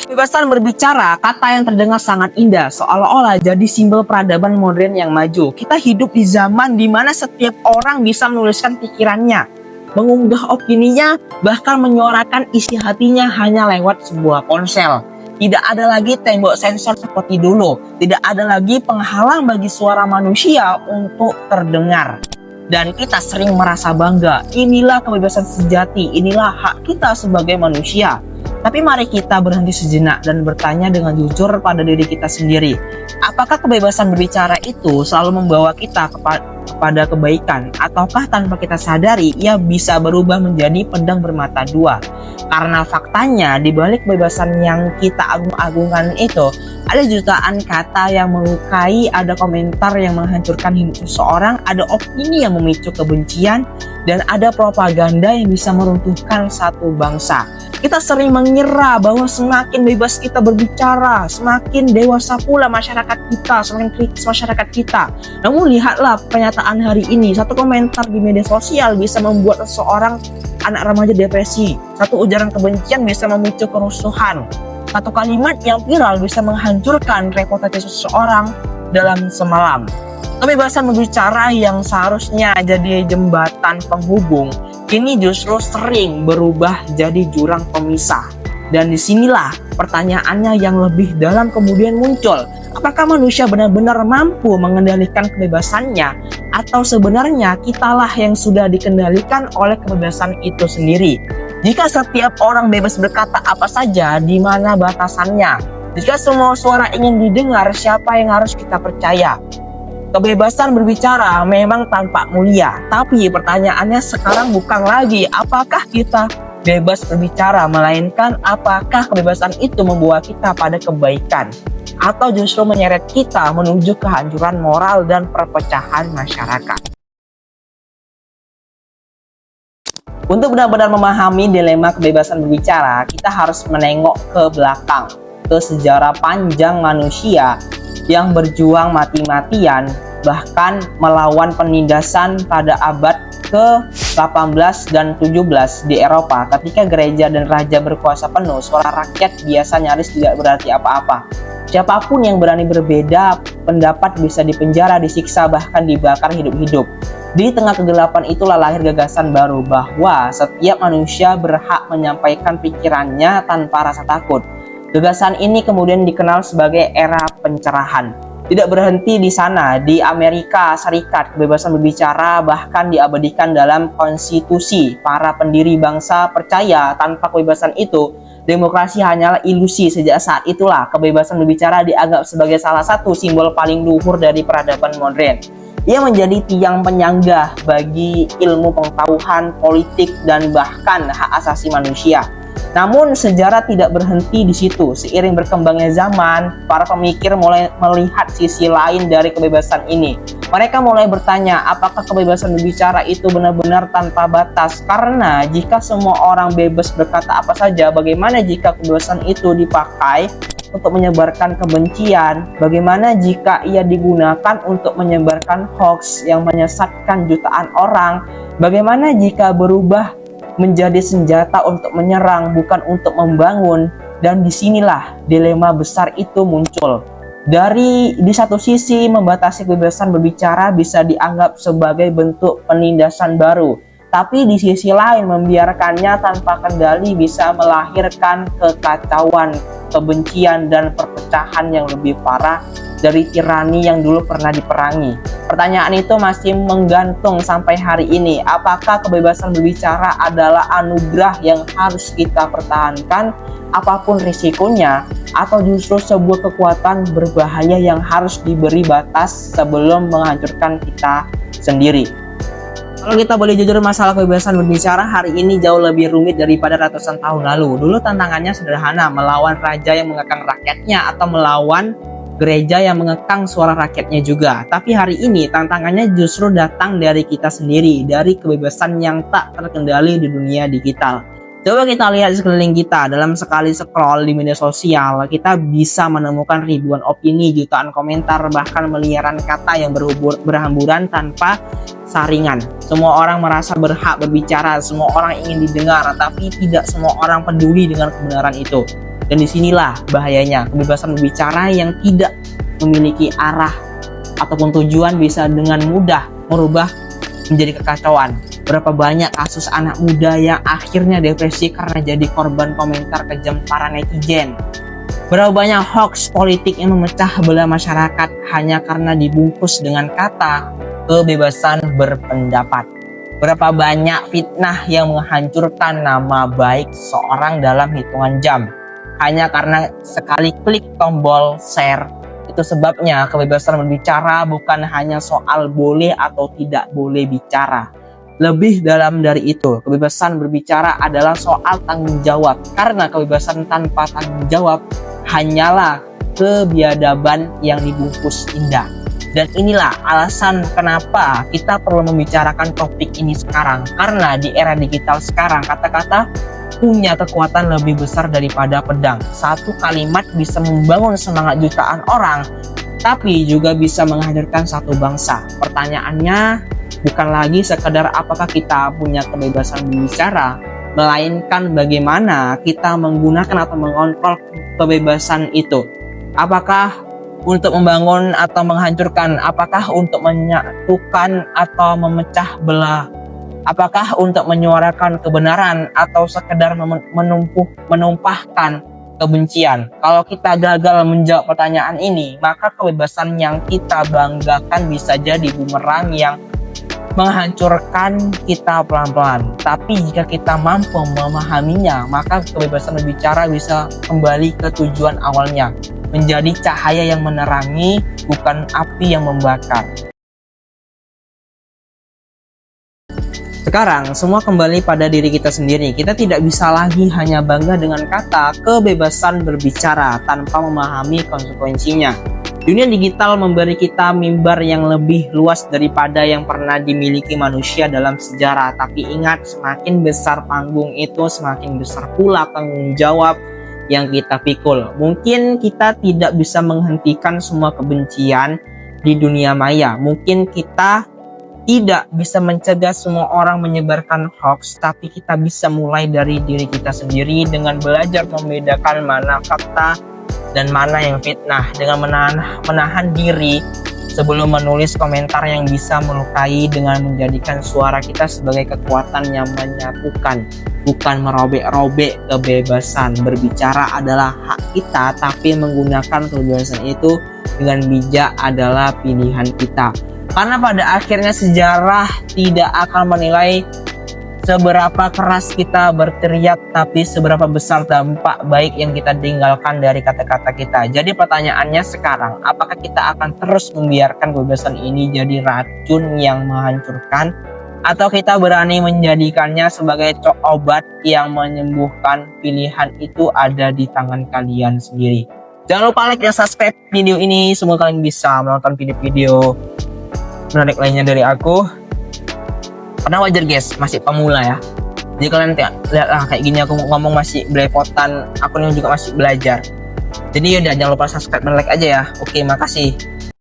Kebebasan berbicara, kata yang terdengar sangat indah, seolah-olah jadi simbol peradaban modern yang maju. Kita hidup di zaman di mana setiap orang bisa menuliskan pikirannya, mengunggah opininya, bahkan menyuarakan isi hatinya hanya lewat sebuah ponsel. Tidak ada lagi tembok sensor seperti dulu, tidak ada lagi penghalang bagi suara manusia untuk terdengar. Dan kita sering merasa bangga, inilah kebebasan sejati, inilah hak kita sebagai manusia. Tapi mari kita berhenti sejenak dan bertanya dengan jujur pada diri kita sendiri. Apakah kebebasan berbicara itu selalu membawa kita kepada kebaikan? Ataukah tanpa kita sadari, ia bisa berubah menjadi pedang bermata dua? Karena faktanya, di balik kebebasan yang kita agung-agungkan itu, ada jutaan kata yang melukai, ada komentar yang menghancurkan hidup seseorang, ada opini yang memicu kebencian, dan ada propaganda yang bisa meruntuhkan satu bangsa. Kita sering mengira bahwa semakin bebas kita berbicara, semakin dewasa pula masyarakat kita, semakin kritis masyarakat kita. Namun lihatlah pernyataan hari ini, satu komentar di media sosial bisa membuat seseorang anak remaja depresi, satu ujaran kebencian bisa memicu kerusuhan, satu kalimat yang viral bisa menghancurkan reputasi seseorang dalam semalam. Kebebasan berbicara yang seharusnya jadi jembatan penghubung, kini justru sering berubah jadi jurang pemisah. Dan disinilah pertanyaannya yang lebih dalam kemudian muncul. Apakah manusia benar-benar mampu mengendalikan kebebasannya? Atau sebenarnya kitalah yang sudah dikendalikan oleh kebebasan itu sendiri? Jika setiap orang bebas berkata apa saja, di mana batasannya? Jika semua suara ingin didengar, siapa yang harus kita percaya? Kebebasan berbicara memang tampak mulia, tapi pertanyaannya sekarang bukan lagi apakah kita bebas berbicara, melainkan apakah kebebasan itu membawa kita pada kebaikan atau justru menyeret kita menuju kehancuran moral dan perpecahan masyarakat. Untuk benar-benar memahami dilema kebebasan berbicara, kita harus menengok ke belakang, ke sejarah panjang manusia yang berjuang mati-matian, bahkan melawan penindasan pada abad ke-18 dan 17 di Eropa. Ketika gereja dan raja berkuasa penuh, suara rakyat biasa nyaris tidak berarti apa-apa. Siapapun yang berani berbeda pendapat bisa dipenjara, disiksa, bahkan dibakar hidup-hidup. Di tengah kegelapan itulah lahir gagasan baru bahwa setiap manusia berhak menyampaikan pikirannya tanpa rasa takut. Gagasan ini kemudian dikenal sebagai era pencerahan. Tidak berhenti di sana, di Amerika Serikat kebebasan berbicara bahkan diabadikan dalam konstitusi. Para pendiri bangsa percaya tanpa kebebasan itu, demokrasi hanyalah ilusi. Sejak saat itulah kebebasan berbicara dianggap sebagai salah satu simbol paling luhur dari peradaban modern. Ia menjadi tiang penyangga bagi ilmu pengetahuan, politik, dan bahkan hak asasi manusia. Namun sejarah tidak berhenti di situ. Seiring berkembangnya zaman, para pemikir mulai melihat sisi lain dari kebebasan ini. Mereka mulai bertanya, apakah kebebasan berbicara itu benar-benar tanpa batas? Karena jika semua orang bebas berkata apa saja, bagaimana jika kebebasan itu dipakai untuk menyebarkan kebencian? Bagaimana jika ia digunakan untuk menyebarkan hoax yang menyesatkan jutaan orang? Bagaimana jika berubah menjadi senjata untuk menyerang, bukan untuk membangun? Dan disinilah dilema besar itu muncul. Di satu sisi, membatasi kebebasan berbicara bisa dianggap sebagai bentuk penindasan baru, tapi di sisi lain membiarkannya tanpa kendali bisa melahirkan kekacauan, kebencian, dan perpecahan yang lebih parah dari tirani yang dulu pernah diperangi. Pertanyaan itu masih menggantung sampai hari ini. Apakah kebebasan berbicara adalah anugerah yang harus kita pertahankan apapun risikonya, atau justru sebuah kekuatan berbahaya yang harus diberi batas sebelum menghancurkan kita sendiri? Kalau kita boleh jujur, masalah kebebasan berbicara hari ini jauh lebih rumit daripada ratusan tahun lalu. Dulu tantangannya sederhana, melawan raja yang mengekang rakyatnya atau melawan gereja yang mengekang suara rakyatnya juga. Tapi hari ini tantangannya justru datang dari kita sendiri, dari kebebasan yang tak terkendali di dunia digital. Coba kita lihat di sekeliling kita. Dalam sekali scroll di media sosial, kita bisa menemukan ribuan opini, jutaan komentar, bahkan miliaran kata yang berhamburan tanpa saringan. Semua orang merasa berhak berbicara, semua orang ingin didengar, tapi tidak semua orang peduli dengan kebenaran itu. Dan disinilah bahayanya, kebebasan berbicara yang tidak memiliki arah ataupun tujuan bisa dengan mudah merubah menjadi kekacauan. Berapa banyak kasus anak muda yang akhirnya depresi karena jadi korban komentar kejam para netizen. Berapa banyak hoax politik yang memecah belah masyarakat hanya karena dibungkus dengan kata kebebasan berpendapat. Berapa banyak fitnah yang menghancurkan nama baik seseorang dalam hitungan jam hanya karena sekali klik tombol share. Itu sebabnya kebebasan berbicara bukan hanya soal boleh atau tidak boleh bicara. Lebih dalam dari itu, kebebasan berbicara adalah soal tanggung jawab. Karena kebebasan tanpa tanggung jawab hanyalah kebiadaban yang dibungkus indah. Dan inilah alasan kenapa kita perlu membicarakan topik ini sekarang. Karena di era digital sekarang, kata-kata punya kekuatan lebih besar daripada pedang. Satu kalimat bisa membangun semangat jutaan orang, tapi juga bisa menghancurkan satu bangsa. Pertanyaannya bukan lagi sekedar apakah kita punya kebebasan berbicara, melainkan bagaimana kita menggunakan atau mengontrol kebebasan itu. Apakah untuk membangun atau menghancurkan? Apakah untuk menyatukan atau memecah belah? Apakah untuk menyuarakan kebenaran atau sekedar menumpahkan kebencian? Kalau kita gagal menjawab pertanyaan ini, maka kebebasan yang kita banggakan bisa jadi bumerang yang menghancurkan kita pelan-pelan. Tapi jika kita mampu memahaminya, maka kebebasan berbicara bisa kembali ke tujuan awalnya, menjadi cahaya yang menerangi, bukan api yang membakar. Sekarang semua kembali pada diri kita sendiri. Kita tidak bisa lagi hanya bangga dengan kata kebebasan berbicara tanpa memahami konsekuensinya. Dunia digital memberi kita mimbar yang lebih luas daripada yang pernah dimiliki manusia dalam sejarah. Tapi ingat, semakin besar panggung itu, semakin besar pula tanggung jawab yang kita pikul. Mungkin kita tidak bisa menghentikan semua kebencian di dunia maya. Mungkin kita tidak bisa mencegah semua orang menyebarkan hoax, tapi kita bisa mulai dari diri kita sendiri dengan belajar membedakan mana fakta dan mana yang fitnah, dengan menahan diri sebelum menulis komentar yang bisa melukai, dengan menjadikan suara kita sebagai kekuatan yang menyatukan, bukan merobek-robek kebebasan. Berbicara adalah hak kita, tapi menggunakan kebebasan itu dengan bijak adalah pilihan kita. Karena pada akhirnya sejarah tidak akan menilai seberapa keras kita berteriak, tapi seberapa besar dampak baik yang kita tinggalkan dari kata-kata kita. Jadi pertanyaannya sekarang, apakah kita akan terus membiarkan kebebasan ini jadi racun yang menghancurkan, atau kita berani menjadikannya sebagai obat yang menyembuhkan? Pilihan itu ada di tangan kalian sendiri. Jangan lupa like dan subscribe video ini. Semoga kalian bisa menonton video-video menarik lainnya dari aku. Karena wajar guys, masih pemula ya. Jadi kalian lihatlah kayak gini aku ngomong masih belepotan, aku juga masih belajar. Jadi yaudah, jangan lupa subscribe dan like aja ya. Oke, makasih.